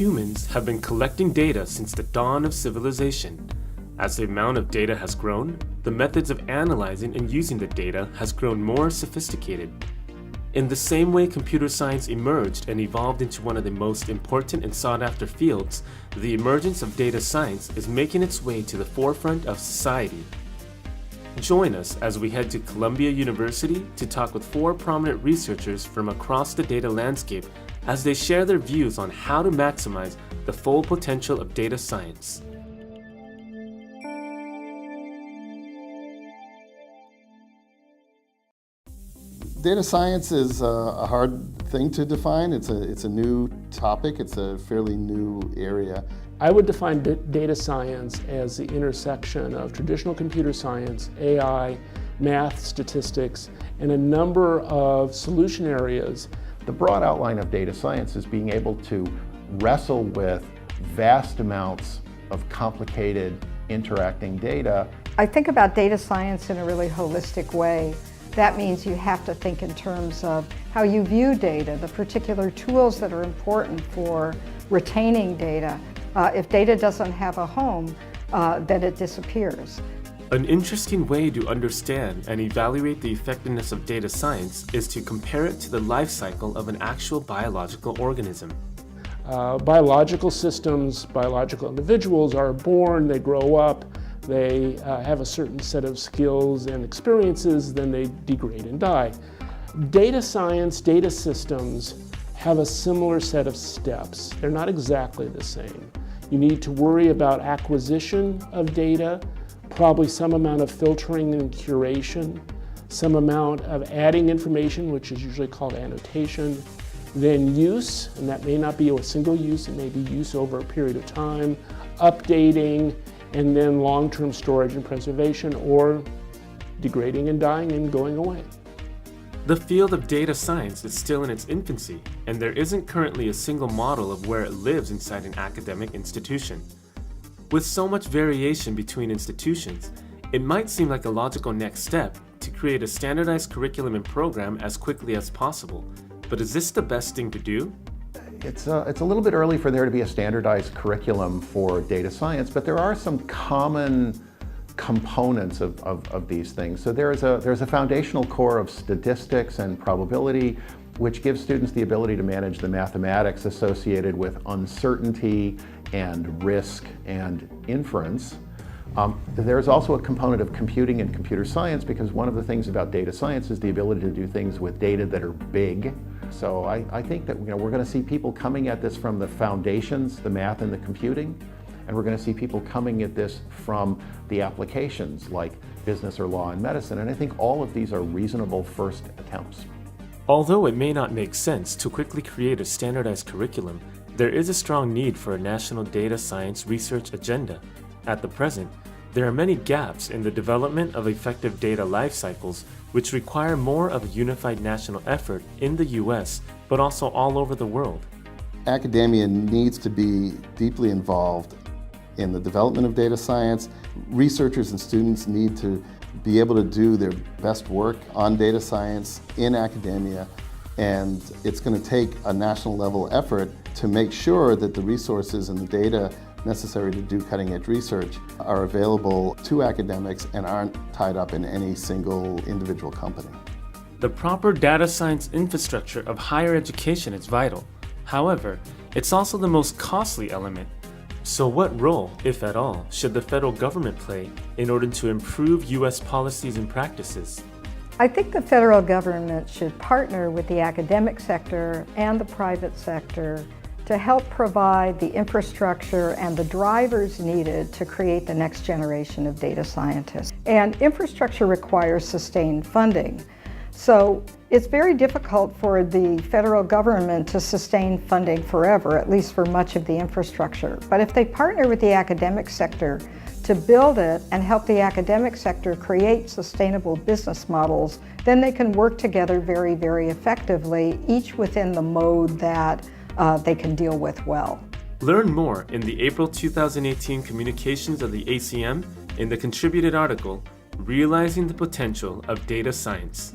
humans have been collecting data since the dawn of civilization. As the amount of data has grown, the methods of analyzing and using the data has grown more sophisticated. In the same way computer science emerged and evolved into one of the most important and sought-after fields, the emergence of data science is making its way to the forefront of society. Join us as we head to Columbia University to talk with 4 prominent researchers from across the data landscape as they share their views on how to maximize the full potential of data science. Data science is a hard thing to define. It's a new topic. It's a fairly new area. I would define data science as the intersection of traditional computer science, AI, math, statistics, and a number of solution areas. The broad outline of data science is being able to wrestle with vast amounts of complicated interacting data. I think about data science in a really holistic way. That means you have to think in terms of how you view data, the particular tools that are important for retaining data. If data doesn't have a home, then it disappears. An interesting way to understand and evaluate the effectiveness of data science is to compare it to the life cycle of an actual biological organism. Biological systems, biological individuals are born, they grow up, they have a certain set of skills and experiences, then they degrade and die. Data science, data systems have a similar set of steps. They're not exactly the same. You need to worry about acquisition of data, probably some amount of filtering and curation, some amount of adding information, which is usually called annotation, then use, and that may not be a single use, it may be use over a period of time, updating, and then long-term storage and preservation, or degrading and dying and going away. The field of data science is still in its infancy, and there isn't currently a single model of where it lives inside an academic institution. With so much variation between institutions, it might seem like a logical next step to create a standardized curriculum and program as quickly as possible. But is this the best thing to do? It's a little bit early for there to be a standardized curriculum for data science, but there are some common components of these things. So there's a foundational core of statistics and probability, which gives students the ability to manage the mathematics associated with uncertainty and risk and inference. There's also a component of computing and computer science, because one of the things about data science is the ability to do things with data that are big. So I think that we're going to see people coming at this from the foundations, the math and the computing, and we're going to see people coming at this from the applications like business or law and medicine, and I think all of these are reasonable first attempts. Although it may not make sense to quickly create a standardized curriculum, there is a strong need for a national data science research agenda. At the present, there are many gaps in the development of effective data life cycles, which require more of a unified national effort in the US, but also all over the world. Academia needs to be deeply involved in the development of data science. Researchers and students need to be able to do their best work on data science in academia, and it's going to take a national level effort to make sure that the resources and the data necessary to do cutting-edge research are available to academics and aren't tied up in any single individual company. The proper data science infrastructure of higher education is vital. However, it's also the most costly element. So what role, if at all, should the federal government play in order to improve U.S. policies and practices? I think the federal government should partner with the academic sector and the private sector to help provide the infrastructure and the drivers needed to create the next generation of data scientists. And infrastructure requires sustained funding. So it's very difficult for the federal government to sustain funding forever, at least for much of the infrastructure. But if they partner with the academic sector to build it and help the academic sector create sustainable business models, then they can work together very, very effectively, each within the mode that they can deal with well. Learn more in the April 2018 communications of the ACM in the contributed article, Realizing the Potential of Data Science.